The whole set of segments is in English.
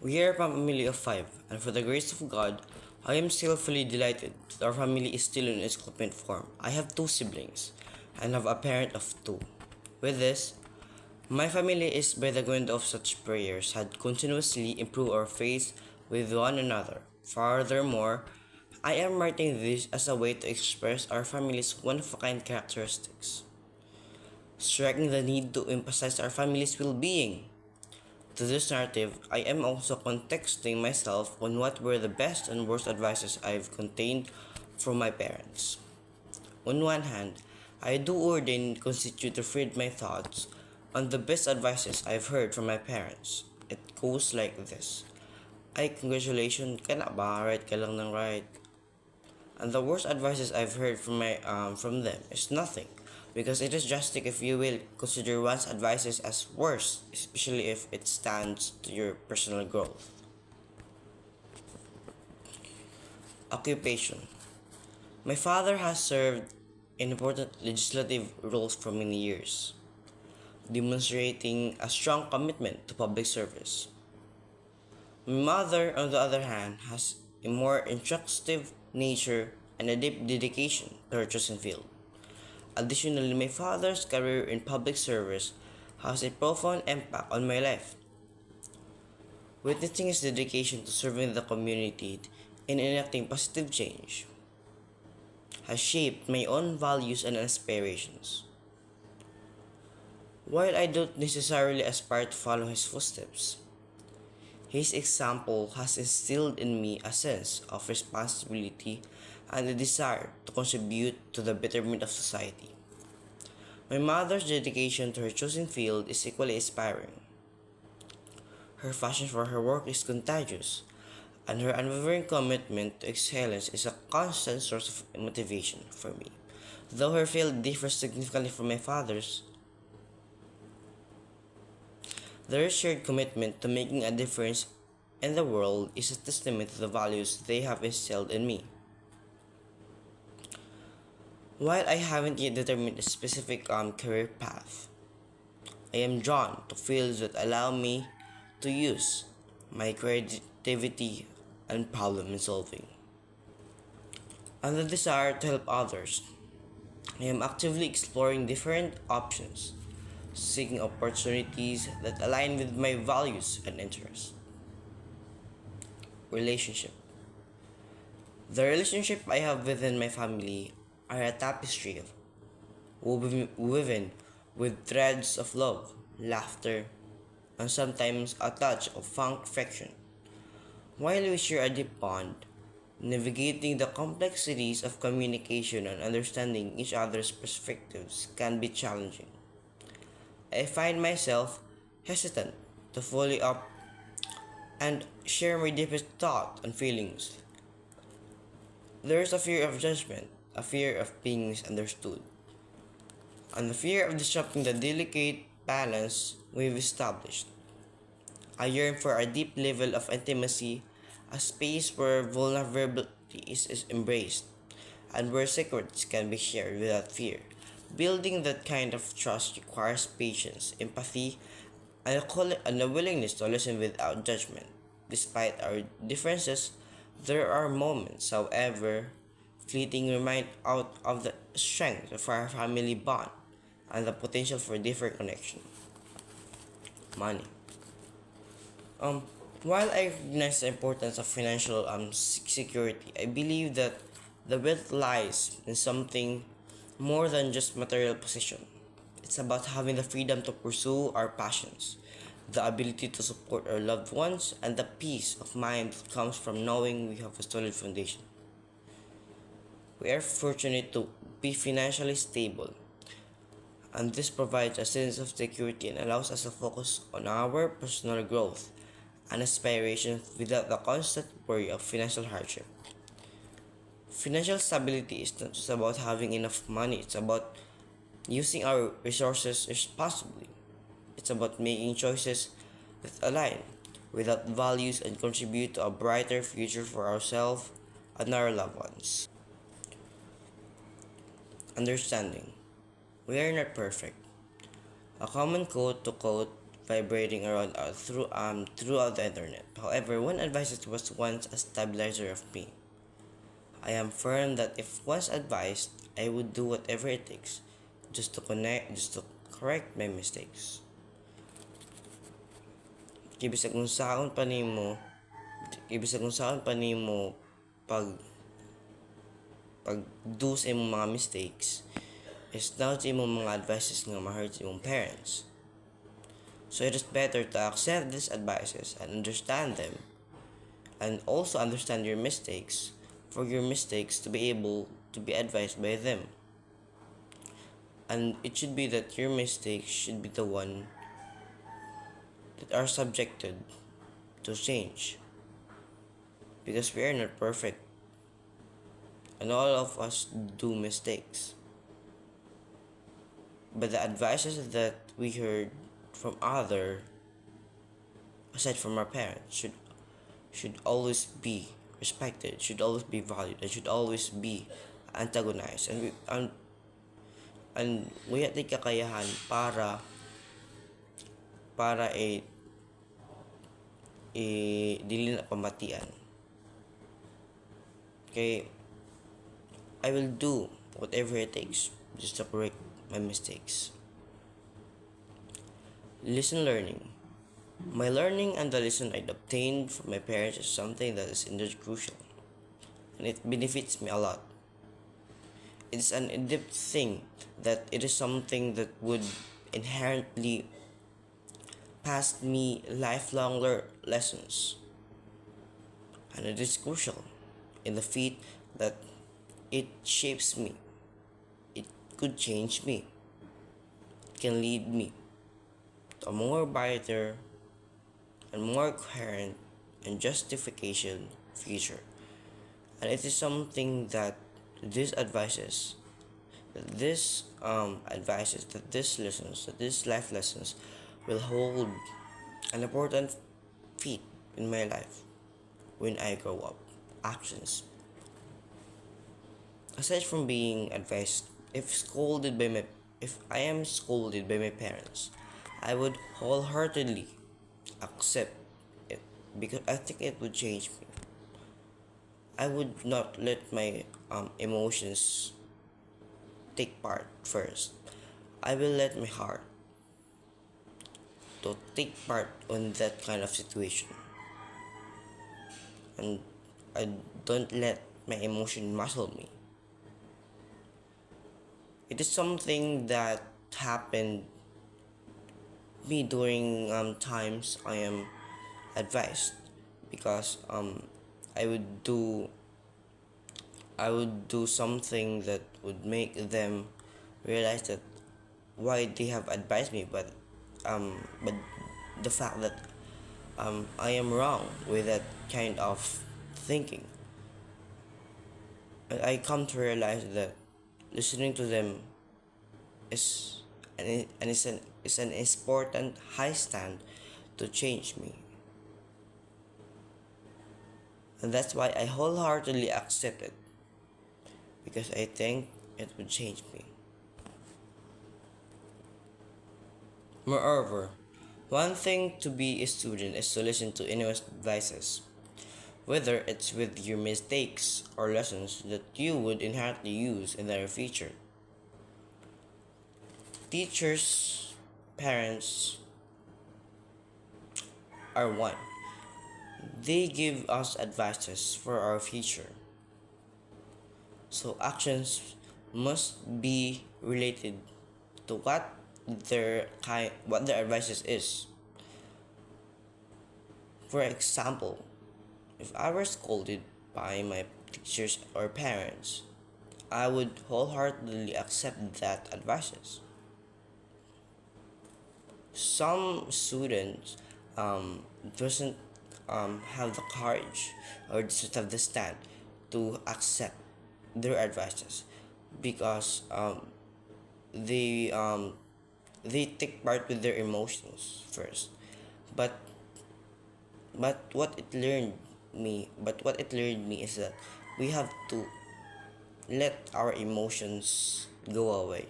We are a family of five, and for the grace of God, I am still fully delighted that our family is still in its complete form. I have two siblings, and have a parent of two. With this, my family is, by the ground of such prayers, had continuously improved our faith with one another. Furthermore, I am writing this as a way to express our family's one-of-a-kind characteristics, striking the need to emphasize our family's well-being. To this narrative, I am also contexting myself on what were the best and worst advices I've contained from my parents. On one hand, I do ordain constitute to read my thoughts on the best advices I've heard from my parents. It goes like this. Ay, congratulations ka na ba? Right ka lang ng right. And the worst advices I've heard from them is nothing, because it is drastic if you will consider one's advices as worse, especially if it stands to your personal growth. Occupation. My father has served in important legislative roles for many years, demonstrating a strong commitment to public service. My mother, on the other hand, has a more introspective nature and a deep dedication to her chosen field. Additionally, my father's career in public service has a profound impact on my life. Witnessing his dedication to serving the community and enacting positive change has shaped my own values and aspirations. While I don't necessarily aspire to follow his footsteps, his example has instilled in me a sense of responsibility and a desire to contribute to the betterment of society. My mother's dedication to her chosen field is equally inspiring. Her passion for her work is contagious, and her unwavering commitment to excellence is a constant source of motivation for me. Though her field differs significantly from my father's, their shared commitment to making a difference in the world is a testament to the values they have instilled in me. While I haven't yet determined a specific career path, I am drawn to fields that allow me to use my creativity and problem solving, and the desire to help others. I am actively exploring different options, seeking opportunities that align with my values and interests. Relationship. The relationship I have within my family are a tapestry woven with threads of love, laughter, and sometimes a touch of affection. While we share a deep bond, navigating the complexities of communication and understanding each other's perspectives can be challenging. I find myself hesitant to fully up and share my deepest thoughts and feelings. There is a fear of judgment, a fear of being misunderstood, and the fear of disrupting the delicate balance we've established. I yearn for a deep level of intimacy, a space where vulnerability is embraced, and where secrets can be shared without fear. Building that kind of trust requires patience, empathy, and a willingness to listen without judgment. Despite our differences, there are moments, however fleeting, remind out of the strength of our family bond and the potential for deeper connection. Money. Um, while I recognize the importance of financial security, I believe that the wealth lies in something more than just material possession. It's about having the freedom to pursue our passions, the ability to support our loved ones, and the peace of mind that comes from knowing we have a solid foundation. We are fortunate to be financially stable, and this provides a sense of security and allows us to focus on our personal growth and aspirations without the constant worry of financial hardship. Financial stability is not just about having enough money, it's about using our resources responsibly. It's about making choices that align with our values and contribute to a brighter future for ourselves and our loved ones. Understanding. We are not perfect. A common quote to quote vibrating around throughout the internet. However, one advice was once a stabilizer of me. I am firm that if once advised, I would do whatever it takes just to correct my mistakes. Kibisag kung saan pa nimo, kibisag kung saan pa nimo pag pag do sa imong mga mistakes is now sa imong mga advices nga ma-hurt sa imong parents. So it is better to accept these advices and understand them, and also understand your mistakes for your mistakes to be able to be advised by them. And it should be that your mistakes should be the one that are subjected to change, because we are not perfect and all of us do mistakes. But the advices that we heard from other, aside from our parents, should always be respected, should always be valued, and should always be antagonized. And we have the kakayahan para dili na pamatian. Okay, I will do whatever it takes just to correct my mistakes. Listen learning. My learning and the lesson I obtained from my parents is something that is indeed crucial, and it benefits me a lot. It's an in-depth thing that it is something that would inherently pass me lifelong lessons, and it is crucial in the feat that it shapes me. It could change me. It can lead me to a more brighter and more coherent and justification future. And it is something that these advices, that these lessons, that these life lessons will hold an important feat in my life when I grow up. Actions. Aside from being advised, if I am scolded by my parents, I would wholeheartedly accept it, because I think it would change me. I would not let my emotions take part first. I will let my heart to take part on that kind of situation, and I don't let my emotion muscle me. It is something that happened me during times I am advised, because I would do I would do something that would make them realize that why they have advised me, but the fact that I am wrong with that kind of thinking. And I come to realize that listening to them is is an important high stand to change me. And that's why I wholeheartedly accept it, because I think it would change me. Moreover, one thing to be a student is to listen to anyone's advices, whether it's with your mistakes or lessons that you would inherently use in the future. Teachers, parents are one. They give us advices for our future. So actions must be related to what their advices is. For example, if I were scolded by my teachers or parents, I would wholeheartedly accept that advices. Some students doesn't have the courage or doesn't have the stand to accept their advices, because they they take part with their emotions first. But what it learned me is that we have to let our emotions go away,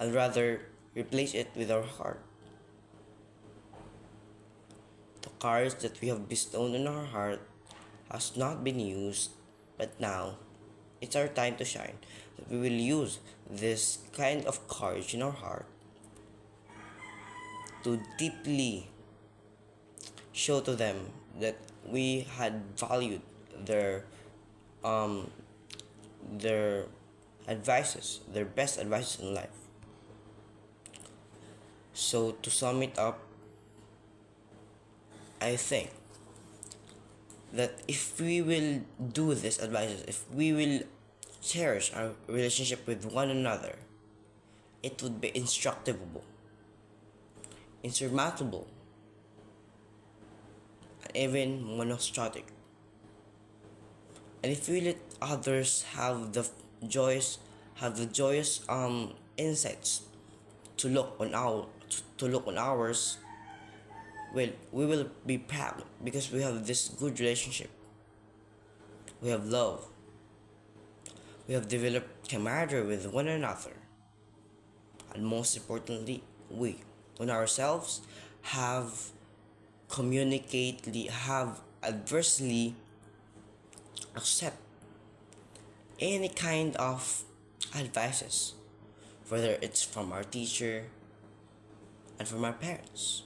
and rather replace it with our heart. The courage that we have bestowed in our heart has not been used, but now it's our time to shine. That we will use this kind of courage in our heart to deeply show to them that we had valued their um their advices, their best advices in life. So to sum it up, I think that if we will do this advices, if we will cherish our relationship with one another, it would be instructable, insurmountable, and even monostratic. And if we let others have the joyous insights to look on ours, well, we will be proud because we have this good relationship. We have love. We have developed camaraderie with one another. And most importantly, we on ourselves have have adversely accept any kind of advices, whether it's from our teacher and from our parents.